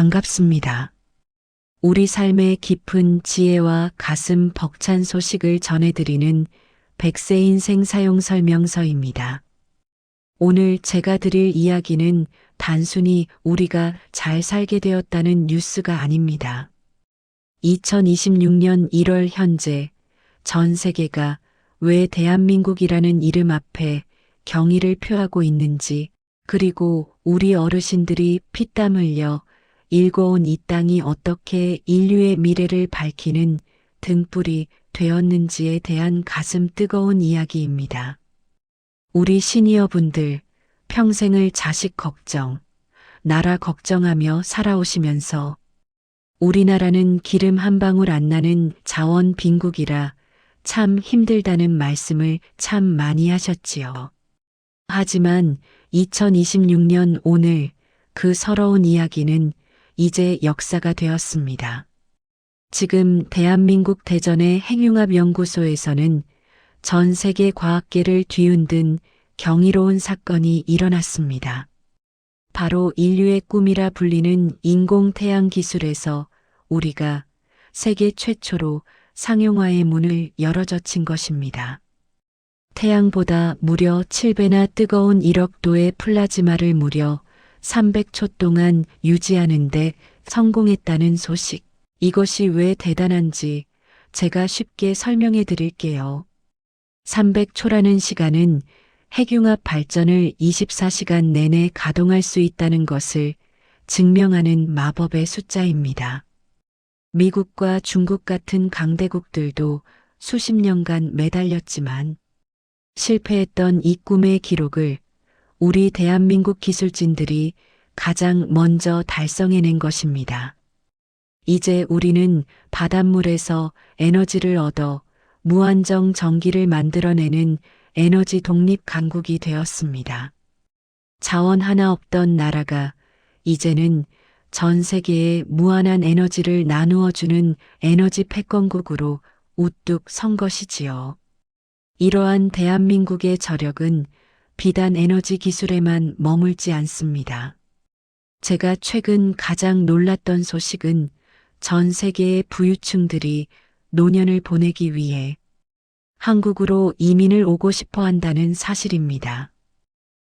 반갑습니다. 우리 삶의 깊은 지혜와 가슴 벅찬 소식을 전해드리는 백세 인생 사용 설명서입니다. 오늘 제가 드릴 이야기는 단순히 우리가 잘 살게 되었다는 뉴스가 아닙니다. 2026년 1월 현재 전 세계가 왜 대한민국이라는 이름 앞에 경의를 표하고 있는지, 그리고 우리 어르신들이 피땀 흘려 일궈온 이 땅이 어떻게 인류의 미래를 밝히는 등불이 되었는지에 대한 가슴 뜨거운 이야기입니다. 우리 시니어분들, 평생을 자식 걱정, 나라 걱정하며 살아오시면서 우리나라는 기름 한 방울 안 나는 자원 빈국이라 참 힘들다는 말씀을 참 많이 하셨지요. 하지만 2026년 오늘 그 서러운 이야기는 이제 역사가 되었습니다. 지금 대한민국 대전의 핵융합연구소에서는 전 세계 과학계를 뒤흔든 경이로운 사건이 일어났습니다. 바로 인류의 꿈이라 불리는 인공태양 기술에서 우리가 세계 최초로 상용화의 문을 열어젖힌 것입니다. 태양보다 무려 7배나 뜨거운 1억 도의 플라즈마를 무려 300초 동안 유지하는 데 성공했다는 소식. 이것이 왜 대단한지 제가 쉽게 설명해 드릴게요. 300초라는 시간은 핵융합 발전을 24시간 내내 가동할 수 있다는 것을 증명하는 마법의 숫자입니다. 미국과 중국 같은 강대국들도 수십 년간 매달렸지만 실패했던 이 꿈의 기록을 우리 대한민국 기술진들이 가장 먼저 달성해낸 것입니다. 이제 우리는 바닷물에서 에너지를 얻어 무한정 전기를 만들어내는 에너지 독립 강국이 되었습니다. 자원 하나 없던 나라가 이제는 전 세계에 무한한 에너지를 나누어 주는 에너지 패권국으로 우뚝 선 것이지요. 이러한 대한민국의 저력은 비단 에너지 기술에만 머물지 않습니다. 제가 최근 가장 놀랐던 소식은 전 세계의 부유층들이 노년을 보내기 위해 한국으로 이민을 오고 싶어 한다는 사실입니다.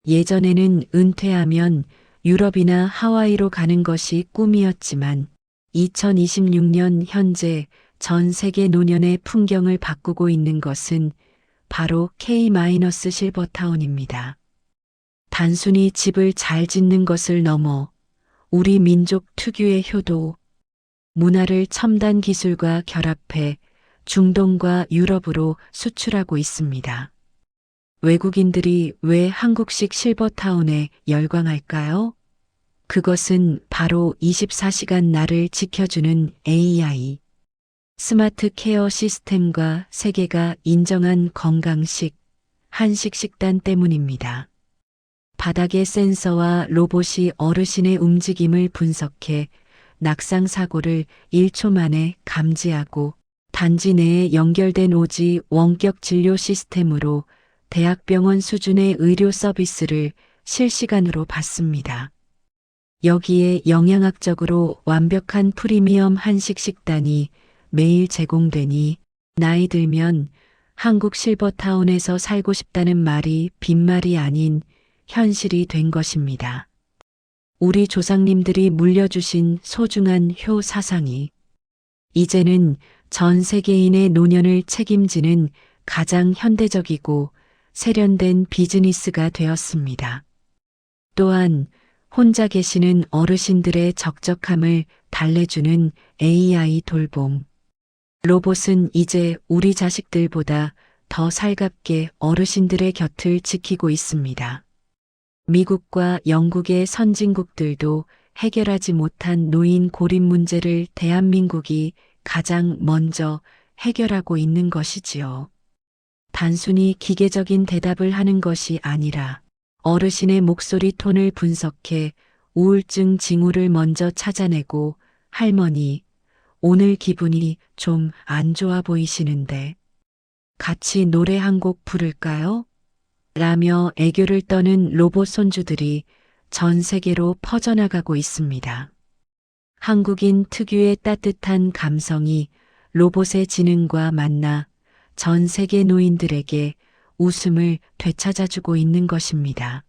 예전에는 은퇴하면 유럽이나 하와이로 가는 것이 꿈이었지만 2026년 현재 전 세계 노년의 풍경을 바꾸고 있는 것은 바로 K-실버타운입니다. 단순히 집을 잘 짓는 것을 넘어 우리 민족 특유의 효도, 문화를 첨단 기술과 결합해 중동과 유럽으로 수출하고 있습니다. 외국인들이 왜 한국식 실버타운에 열광할까요? 그것은 바로 24시간 나를 지켜주는 AI, 스마트 케어 시스템과 세계가 인정한 건강식, 한식 식단 때문입니다. 바닥의 센서와 로봇이 어르신의 움직임을 분석해 낙상 사고를 1초 만에 감지하고 단지 내에 연결된 오지 원격 진료 시스템으로 대학병원 수준의 의료 서비스를 실시간으로 받습니다. 여기에 영양학적으로 완벽한 프리미엄 한식 식단이 매일 제공되니 나이 들면 한국 실버타운에서 살고 싶다는 말이 빈말이 아닌 현실이 된 것입니다. 우리 조상님들이 물려주신 소중한 효 사상이 이제는 전 세계인의 노년을 책임지는 가장 현대적이고 세련된 비즈니스가 되었습니다. 또한 혼자 계시는 어르신들의 적적함을 달래주는 AI 돌봄. 로봇은 이제 우리 자식들보다 더 살갑게 어르신들의 곁을 지키고 있습니다. 미국과 영국의 선진국들도 해결하지 못한 노인 고립 문제를 대한민국이 가장 먼저 해결하고 있는 것이지요. 단순히 기계적인 대답을 하는 것이 아니라 어르신의 목소리 톤을 분석해 우울증 징후를 먼저 찾아내고 할머니, 오늘 기분이 좀 안 좋아 보이시는데 같이 노래 한 곡 부를까요? 라며 애교를 떠는 로봇 손주들이 전 세계로 퍼져나가고 있습니다. 한국인 특유의 따뜻한 감성이 로봇의 지능과 만나 전 세계 노인들에게 웃음을 되찾아주고 있는 것입니다.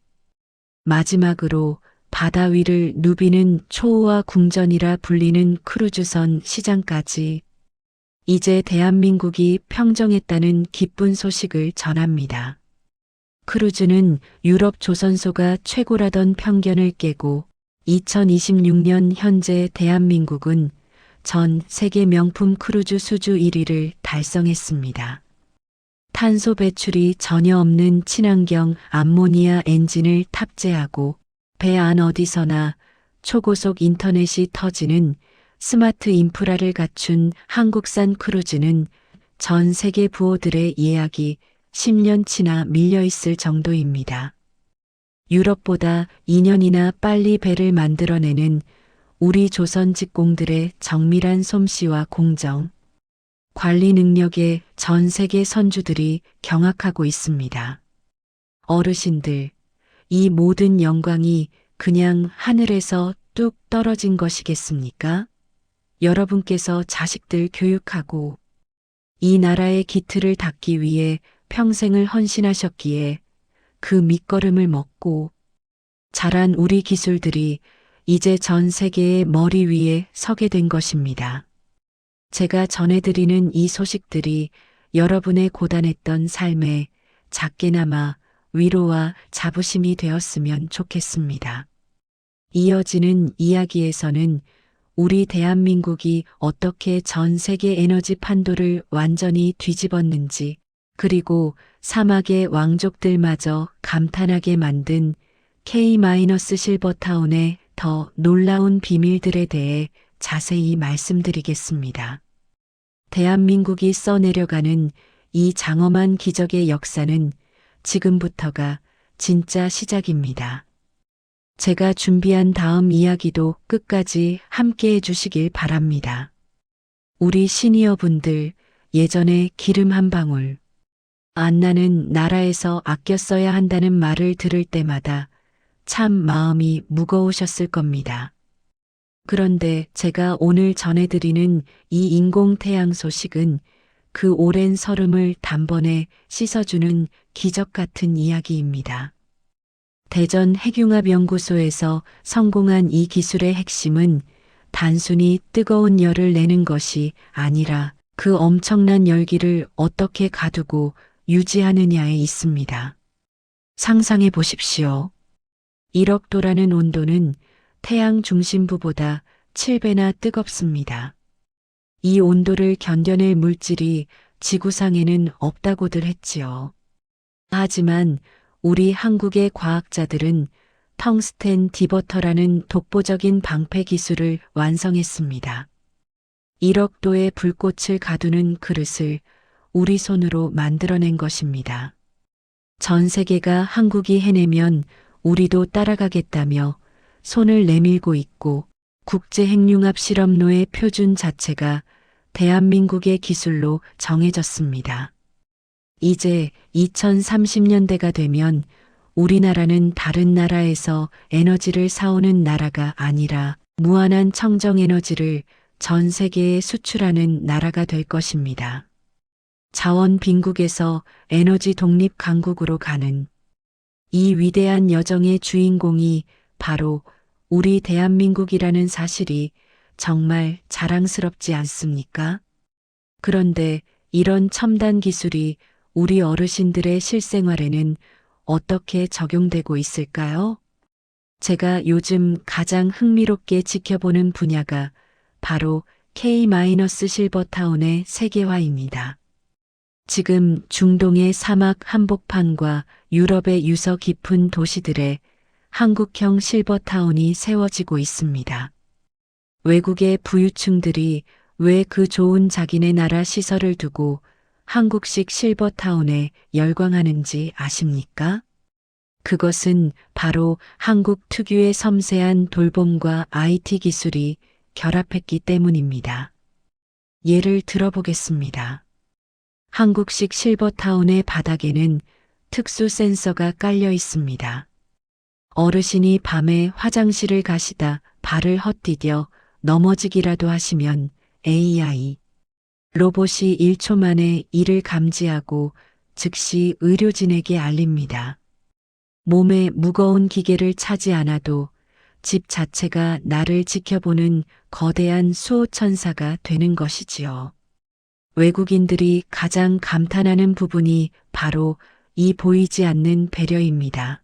마지막으로 바다 위를 누비는 초호화 궁전이라 불리는 크루즈선 시장까지 이제 대한민국이 평정했다는 기쁜 소식을 전합니다. 크루즈는 유럽 조선소가 최고라던 편견을 깨고 2026년 현재 대한민국은 전 세계 명품 크루즈 수주 1위를 달성했습니다. 탄소 배출이 전혀 없는 친환경 암모니아 엔진을 탑재하고 배 안 어디서나 초고속 인터넷이 터지는 스마트 인프라를 갖춘 한국산 크루즈는 전 세계 부호들의 예약이 10년치나 밀려 있을 정도입니다. 유럽보다 2년이나 빨리 배를 만들어내는 우리 조선 직공들의 정밀한 솜씨와 공정, 관리 능력에 전 세계 선주들이 경악하고 있습니다. 어르신들, 이 모든 영광이 그냥 하늘에서 뚝 떨어진 것이겠습니까? 여러분께서 자식들 교육하고 이 나라의 기틀을 닦기 위해 평생을 헌신하셨기에 그 밑거름을 먹고 자란 우리 기술들이 이제 전 세계의 머리 위에 서게 된 것입니다. 제가 전해드리는 이 소식들이 여러분의 고단했던 삶에 작게나마 위로와 자부심이 되었으면 좋겠습니다. 이어지는 이야기에서는 우리 대한민국이 어떻게 전 세계 에너지 판도를 완전히 뒤집었는지, 그리고 사막의 왕족들마저 감탄하게 만든 K-실버타운의 더 놀라운 비밀들에 대해 자세히 말씀드리겠습니다. 대한민국이 써내려가는 이 장엄한 기적의 역사는 지금부터가 진짜 시작입니다. 제가 준비한 다음 이야기도 끝까지 함께 해주시길 바랍니다. 우리 시니어분들, 예전에 기름 한 방울 안 나는 나라에서 아껴 써야 한다는 말을 들을 때마다 참 마음이 무거우셨을 겁니다. 그런데 제가 오늘 전해드리는 이 인공태양 소식은 그 오랜 서름을 단번에 씻어주는 기적 같은 이야기입니다. 대전 핵융합연구소에서 성공한 이 기술의 핵심은 단순히 뜨거운 열을 내는 것이 아니라 그 엄청난 열기를 어떻게 가두고 유지하느냐에 있습니다. 상상해 보십시오. 1억 도라는 온도는 태양 중심부보다 7배나 뜨겁습니다. 이 온도를 견뎌낼 물질이 지구상에는 없다고들 했지요. 하지만 우리 한국의 과학자들은 텅스텐 디버터라는 독보적인 방패 기술을 완성했습니다. 1억 도의 불꽃을 가두는 그릇을 우리 손으로 만들어낸 것입니다. 전 세계가 한국이 해내면 우리도 따라가겠다며 손을 내밀고 있고 국제핵융합실험로의 표준 자체가 대한민국의 기술로 정해졌습니다. 이제 2030년대가 되면 우리나라는 다른 나라에서 에너지를 사오는 나라가 아니라 무한한 청정에너지를 전 세계에 수출하는 나라가 될 것입니다. 자원 빈국에서 에너지 독립 강국으로 가는 이 위대한 여정의 주인공이 바로 우리 대한민국이라는 사실이 정말 자랑스럽지 않습니까? 그런데 이런 첨단 기술이 우리 어르신들의 실생활에는 어떻게 적용되고 있을까요? 제가 요즘 가장 흥미롭게 지켜보는 분야가 바로 K-실버타운의 세계화입니다. 지금 중동의 사막 한복판과 유럽의 유서 깊은 도시들에 한국형 실버타운이 세워지고 있습니다. 외국의 부유층들이 왜 그 좋은 자기네 나라 시설을 두고 한국식 실버타운에 열광하는지 아십니까? 그것은 바로 한국 특유의 섬세한 돌봄과 IT 기술이 결합했기 때문입니다. 예를 들어보겠습니다. 한국식 실버타운의 바닥에는 특수 센서가 깔려 있습니다. 어르신이 밤에 화장실을 가시다 발을 헛디뎌 넘어지기라도 하시면 AI 로봇이 1초 만에 이를 감지하고 즉시 의료진에게 알립니다. 몸에 무거운 기계를 차지 않아도 집 자체가 나를 지켜보는 거대한 수호천사가 되는 것이지요. 외국인들이 가장 감탄하는 부분이 바로 이 보이지 않는 배려입니다.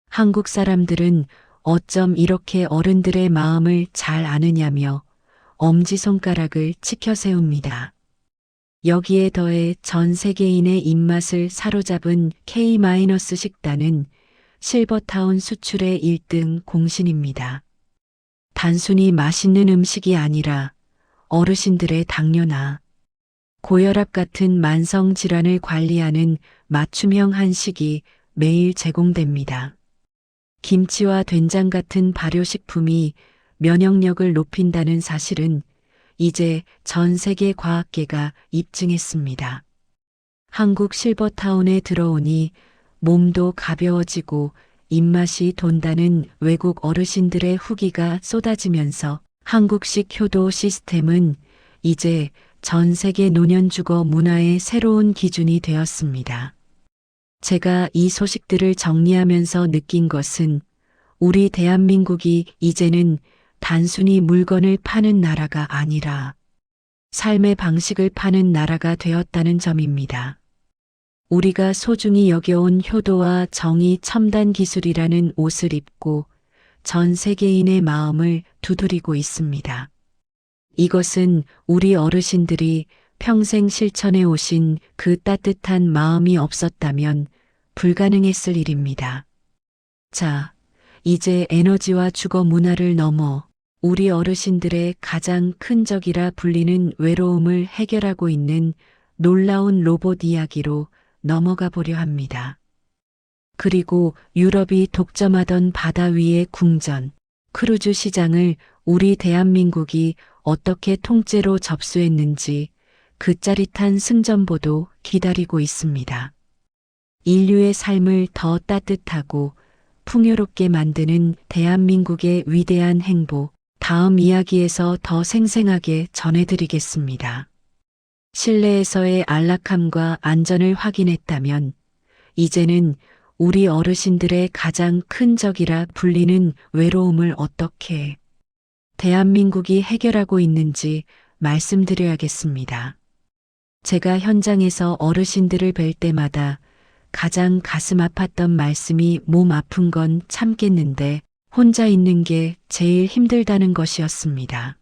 한국 사람들은 어쩜 이렇게 어른들의 마음을 잘 아느냐며 엄지손가락을 치켜 세웁니다. 여기에 더해 전 세계인의 입맛을 사로잡은 K- 식단은 실버타운 수출의 1등 공신입니다. 단순히 맛있는 음식이 아니라 어르신들의 당뇨나 고혈압 같은 만성 질환을 관리하는 맞춤형 한식이 매일 제공됩니다. 김치와 된장 같은 발효식품이 면역력을 높인다는 사실은 이제 전 세계 과학계가 입증했습니다. 한국 실버타운에 들어오니 몸도 가벼워지고 입맛이 돈다는 외국 어르신들의 후기가 쏟아지면서 한국식 효도 시스템은 이제 전 세계 노년주거 문화의 새로운 기준이 되었습니다. 제가 이 소식들을 정리하면서 느낀 것은 우리 대한민국이 이제는 단순히 물건을 파는 나라가 아니라 삶의 방식을 파는 나라가 되었다는 점입니다. 우리가 소중히 여겨온 효도와 정의 첨단 기술이라는 옷을 입고 전 세계인의 마음을 두드리고 있습니다. 이것은 우리 어르신들이 평생 실천해 오신 그 따뜻한 마음이 없었다면 불가능했을 일입니다. 자, 이제 에너지와 주거 문화를 넘어 우리 어르신들의 가장 큰 적이라 불리는 외로움을 해결하고 있는 놀라운 로봇 이야기로 넘어가 보려 합니다. 그리고 유럽이 독점하던 바다 위의 궁전, 크루즈 시장을 우리 대한민국이 어떻게 통째로 접수했는지 그 짜릿한 승전보도 기다리고 있습니다. 인류의 삶을 더 따뜻하고 풍요롭게 만드는 대한민국의 위대한 행보, 다음 이야기에서 더 생생하게 전해드리겠습니다. 실내에서의 안락함과 안전을 확인했다면 이제는 우리 어르신들의 가장 큰 적이라 불리는 외로움을 어떻게 대한민국이 해결하고 있는지 말씀드려야겠습니다. 제가 현장에서 어르신들을 뵐 때마다 가장 가슴 아팠던 말씀이 몸 아픈 건 참겠는데 혼자 있는 게 제일 힘들다는 것이었습니다.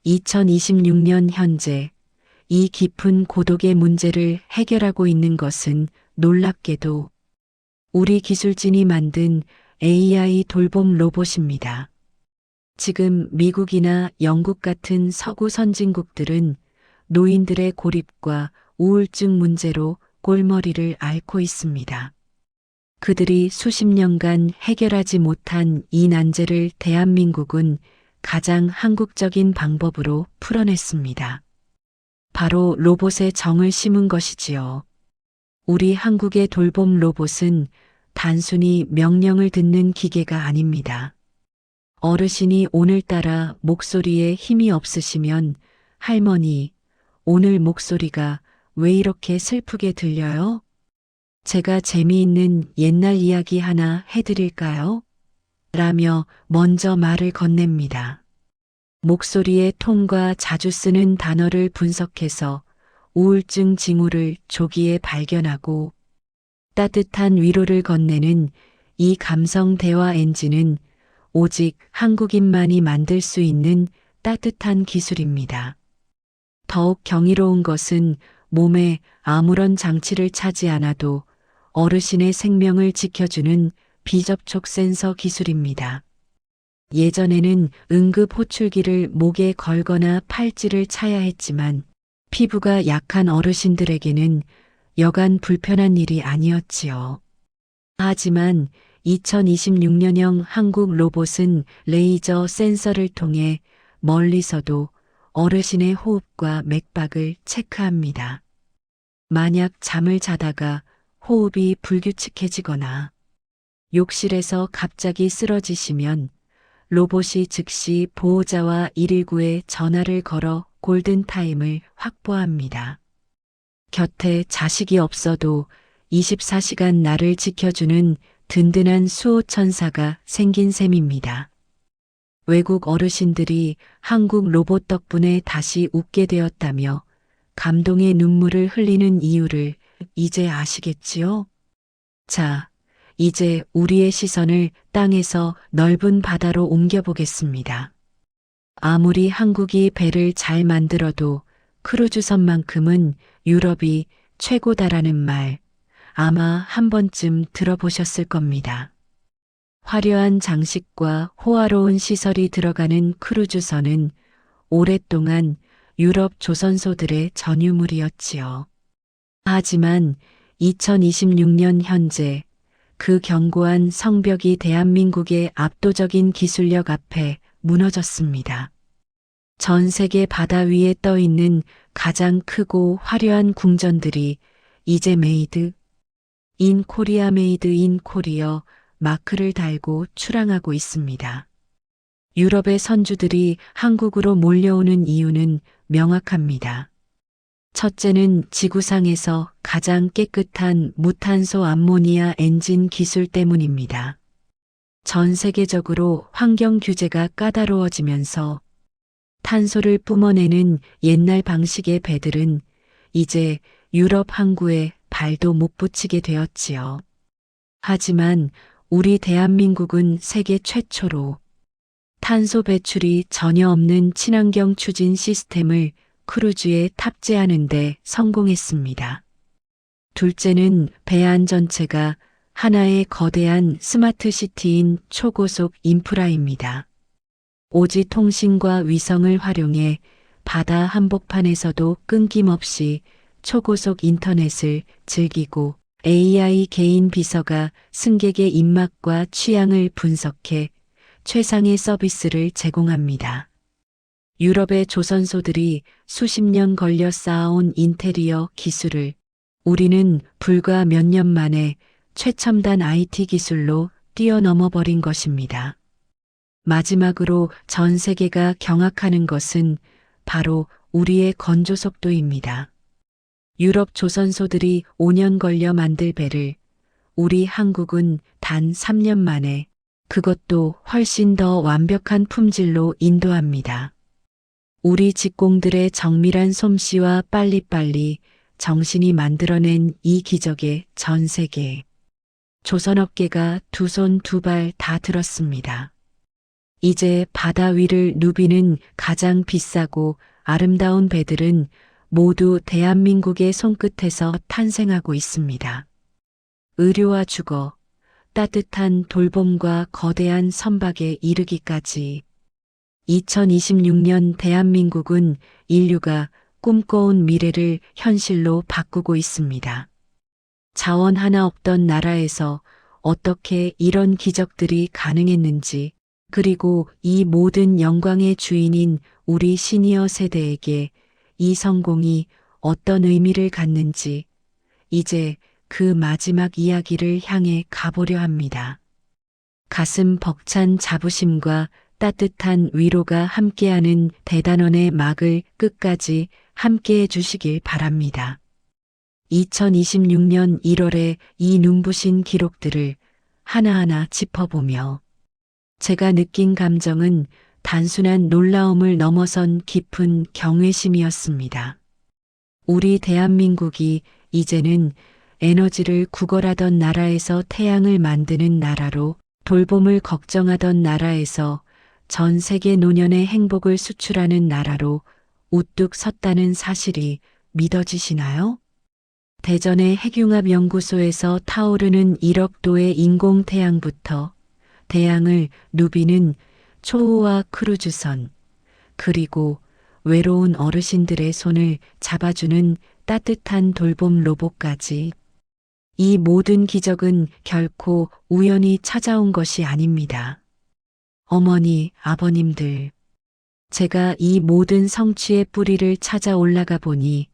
2026년 현재 이 깊은 고독의 문제를 해결하고 있는 것은 놀랍게도 우리 기술진이 만든 AI 돌봄 로봇입니다. 지금 미국이나 영국 같은 서구 선진국들은 노인들의 고립과 우울증 문제로 골머리를 앓고 있습니다. 그들이 수십 년간 해결하지 못한 이 난제를 대한민국은 가장 한국적인 방법으로 풀어냈습니다. 바로 로봇에 정을 심은 것이지요. 우리 한국의 돌봄 로봇은 단순히 명령을 듣는 기계가 아닙니다. 어르신이 오늘따라 목소리에 힘이 없으시면 할머니, 오늘 목소리가 왜 이렇게 슬프게 들려요? 제가 재미있는 옛날 이야기 하나 해드릴까요? 라며 먼저 말을 건넵니다. 목소리의 톤과 자주 쓰는 단어를 분석해서 우울증 징후를 조기에 발견하고 따뜻한 위로를 건네는 이 감성 대화 엔진은 오직 한국인만이 만들 수 있는 따뜻한 기술입니다. 더욱 경이로운 것은 몸에 아무런 장치를 차지 않아도 어르신의 생명을 지켜주는 비접촉 센서 기술입니다. 예전에는 응급 호출기를 목에 걸거나 팔찌를 차야 했지만 피부가 약한 어르신들에게는 여간 불편한 일이 아니었지요. 하지만 2026년형 한국 로봇은 레이저 센서를 통해 멀리서도 어르신의 호흡과 맥박을 체크합니다. 만약 잠을 자다가 호흡이 불규칙해지거나 욕실에서 갑자기 쓰러지시면 로봇이 즉시 보호자와 119에 전화를 걸어 골든타임을 확보합니다. 곁에 자식이 없어도 24시간 나를 지켜주는 든든한 수호천사가 생긴 셈입니다. 외국 어르신들이 한국 로봇 덕분에 다시 웃게 되었다며 감동의 눈물을 흘리는 이유를 이제 아시겠지요? 자, 이제 우리의 시선을 땅에서 넓은 바다로 옮겨보겠습니다. 아무리 한국이 배를 잘 만들어도 크루즈선만큼은 유럽이 최고다라는 말 아마 한 번쯤 들어보셨을 겁니다. 화려한 장식과 호화로운 시설이 들어가는 크루즈선은 오랫동안 유럽 조선소들의 전유물이었지요. 하지만 2026년 현재 그 견고한 성벽이 대한민국의 압도적인 기술력 앞에 무너졌습니다. 전 세계 바다 위에 떠 있는 가장 크고 화려한 궁전들이 이제 메이드 인 코리아 메이드 인 코리어 마크를 달고 출항하고 있습니다. 유럽의 선주들이 한국으로 몰려오는 이유는 명확합니다. 첫째는 지구상에서 가장 깨끗한 무탄소 암모니아 엔진 기술 때문입니다. 전 세계적으로 환경 규제가 까다로워지면서 탄소를 뿜어내는 옛날 방식의 배들은 이제 유럽 항구에 발도 못 붙이게 되었지요. 하지만 우리 대한민국은 세계 최초로 탄소 배출이 전혀 없는 친환경 추진 시스템을 크루즈에 탑재하는 데 성공했습니다. 둘째는 배 안 전체가 하나의 거대한 스마트 시티인 초고속 인프라입니다. 오지 통신과 위성을 활용해 바다 한복판에서도 끊김없이 초고속 인터넷을 즐기고 AI 개인 비서가 승객의 입맛과 취향을 분석해 최상의 서비스를 제공합니다. 유럽의 조선소들이 수십 년 걸려 쌓아온 인테리어 기술을 우리는 불과 몇 년 만에 최첨단 IT 기술로 뛰어넘어 버린 것입니다. 마지막으로 전 세계가 경악하는 것은 바로 우리의 건조 속도입니다. 유럽 조선소들이 5년 걸려 만들 배를 우리 한국은 단 3년 만에 그것도 훨씬 더 완벽한 품질로 인도합니다. 우리 직공들의 정밀한 솜씨와 빨리빨리 정신이 만들어낸 이 기적에 전 세계 조선업계가 두 손 두 발 다 들었습니다. 이제 바다 위를 누비는 가장 비싸고 아름다운 배들은 모두 대한민국의 손끝에서 탄생하고 있습니다. 의료와 주거, 따뜻한 돌봄과 거대한 선박에 이르기까지 2026년 대한민국은 인류가 꿈꿔온 미래를 현실로 바꾸고 있습니다. 자원 하나 없던 나라에서 어떻게 이런 기적들이 가능했는지, 그리고 이 모든 영광의 주인인 우리 시니어 세대에게 이 성공이 어떤 의미를 갖는지 이제 그 마지막 이야기를 향해 가보려 합니다. 가슴 벅찬 자부심과 따뜻한 위로가 함께하는 대단원의 막을 끝까지 함께해 주시길 바랍니다. 2026년 1월에 이 눈부신 기록들을 하나하나 짚어보며 제가 느낀 감정은 단순한 놀라움을 넘어선 깊은 경외심이었습니다. 우리 대한민국이 이제는 에너지를 구걸하던 나라에서 태양을 만드는 나라로, 돌봄을 걱정하던 나라에서 전 세계 노년의 행복을 수출하는 나라로 우뚝 섰다는 사실이 믿어지시나요? 대전의 핵융합연구소에서 타오르는 1억 도의 인공태양부터 대양을 누비는 초호화 크루즈선, 그리고 외로운 어르신들의 손을 잡아주는 따뜻한 돌봄 로봇까지, 이 모든 기적은 결코 우연히 찾아온 것이 아닙니다. 어머니, 아버님들, 제가 이 모든 성취의 뿌리를 찾아 올라가 보니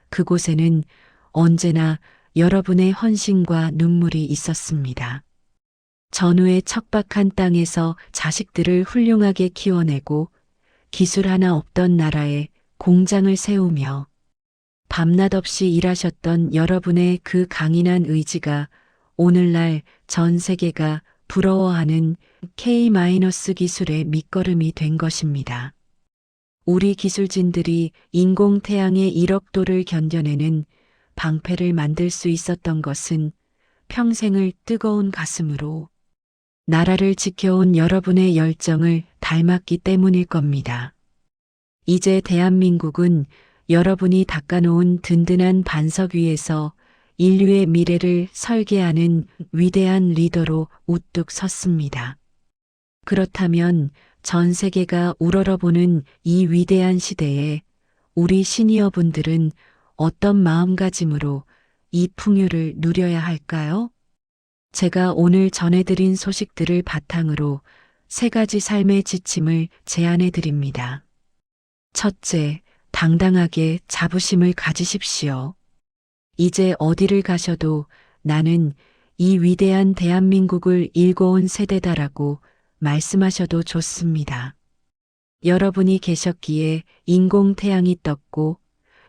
그곳에는 언제나 여러분의 헌신과 눈물이 있었습니다. 전후의 척박한 땅에서 자식들을 훌륭하게 키워내고 기술 하나 없던 나라에 공장을 세우며 밤낮 없이 일하셨던 여러분의 그 강인한 의지가 오늘날 전 세계가 부러워하는 K-기술의 밑거름이 된 것입니다. 우리 기술진들이 인공태양의 1억 도를 견뎌내는 방패를 만들 수 있었던 것은 평생을 뜨거운 가슴으로 나라를 지켜온 여러분의 열정을 닮았기 때문일 겁니다. 이제 대한민국은 여러분이 닦아놓은 든든한 반석 위에서 인류의 미래를 설계하는 위대한 리더로 우뚝 섰습니다. 그렇다면 전 세계가 우러러보는 이 위대한 시대에 우리 시니어분들은 어떤 마음가짐으로 이 풍요를 누려야 할까요? 제가 오늘 전해드린 소식들을 바탕으로 3가지 삶의 지침을 제안해 드립니다. 첫째, 당당하게 자부심을 가지십시오. 이제 어디를 가셔도 나는 이 위대한 대한민국을 일궈온 세대다라고 말씀하셔도 좋습니다. 여러분이 계셨기에 인공태양이 떴고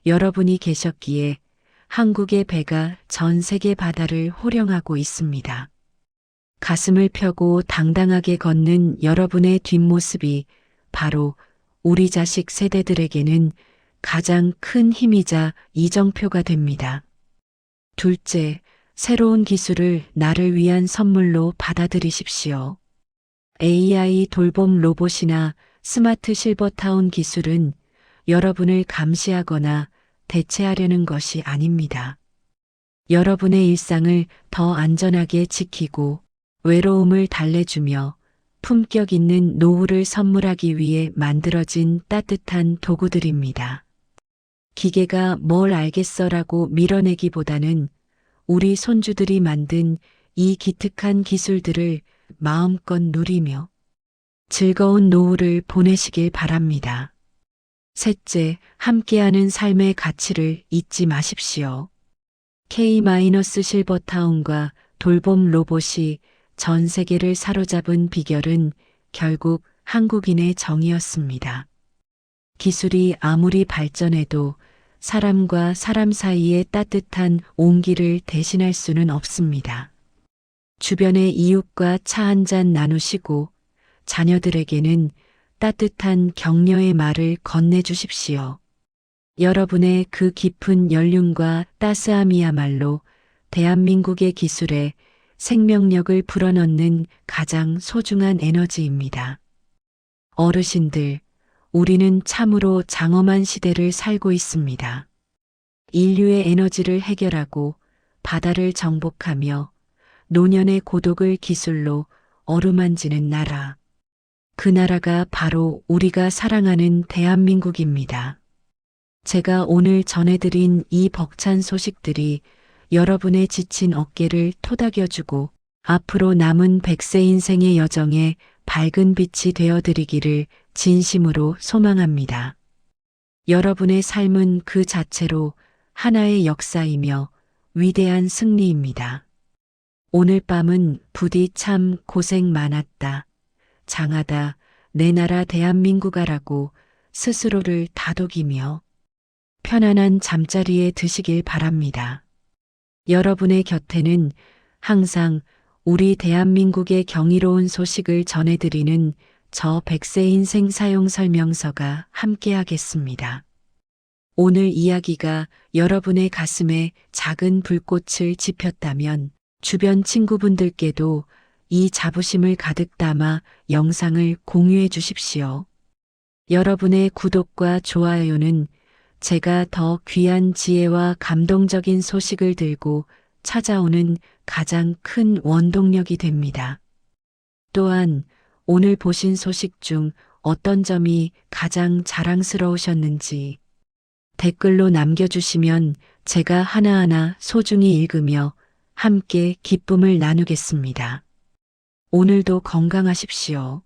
여러분이 계셨기에 한국의 배가 전 세계 바다를 호령하고 있습니다. 가슴을 펴고 당당하게 걷는 여러분의 뒷모습이 바로 우리 자식 세대들에게는 가장 큰 힘이자 이정표가 됩니다. 둘째, 새로운 기술을 나를 위한 선물로 받아들이십시오. AI 돌봄 로봇이나 스마트 실버타운 기술은 여러분을 감시하거나 대체하려는 것이 아닙니다. 여러분의 일상을 더 안전하게 지키고 외로움을 달래주며 품격 있는 노후를 선물하기 위해 만들어진 따뜻한 도구들입니다. 기계가 뭘 알겠어라고 밀어내기보다는 우리 손주들이 만든 이 기특한 기술들을 마음껏 누리며 즐거운 노후를 보내시길 바랍니다. 셋째, 함께하는 삶의 가치를 잊지 마십시오. K-실버타운과 돌봄 로봇이 전 세계를 사로잡은 비결은 결국 한국인의 정이었습니다. 기술이 아무리 발전해도 사람과 사람 사이의 따뜻한 온기를 대신할 수는 없습니다. 주변의 이웃과 차 한잔 나누시고 자녀들에게는 따뜻한 격려의 말을 건네주십시오. 여러분의 그 깊은 연륜과 따스함이야말로 대한민국의 기술에 생명력을 불어넣는 가장 소중한 에너지입니다. 어르신들, 우리는 참으로 장엄한 시대를 살고 있습니다. 인류의 에너지를 해결하고 바다를 정복하며 노년의 고독을 기술로 어루만지는 나라. 그 나라가 바로 우리가 사랑하는 대한민국입니다. 제가 오늘 전해드린 이 벅찬 소식들이 여러분의 지친 어깨를 토닥여주고 앞으로 남은 100세 인생의 여정에 밝은 빛이 되어드리기를 진심으로 소망합니다. 여러분의 삶은 그 자체로 하나의 역사이며 위대한 승리입니다. 오늘 밤은 부디 참 고생 많았다. 장하다, 내 나라 대한민국아라고 스스로를 다독이며 편안한 잠자리에 드시길 바랍니다. 여러분의 곁에는 항상 우리 대한민국의 경이로운 소식을 전해드리는 저 100세 인생 사용 설명서가 함께하겠습니다. 오늘 이야기가 여러분의 가슴에 작은 불꽃을 지폈다면 주변 친구분들께도 이 자부심을 가득 담아 영상을 공유해 주십시오. 여러분의 구독과 좋아요는 제가 더 귀한 지혜와 감동적인 소식을 들고 찾아오는 가장 큰 원동력이 됩니다. 또한 오늘 보신 소식 중 어떤 점이 가장 자랑스러우셨는지 댓글로 남겨주시면 제가 하나하나 소중히 읽으며 함께 기쁨을 나누겠습니다. 오늘도 건강하십시오.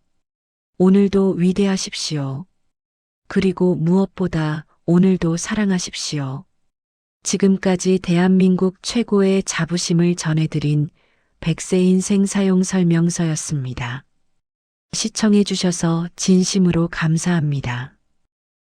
오늘도 위대하십시오. 그리고 무엇보다 오늘도 사랑하십시오. 지금까지 대한민국 최고의 자부심을 전해드린 100세 인생 사용 설명서였습니다. 시청해 주셔서 진심으로 감사합니다.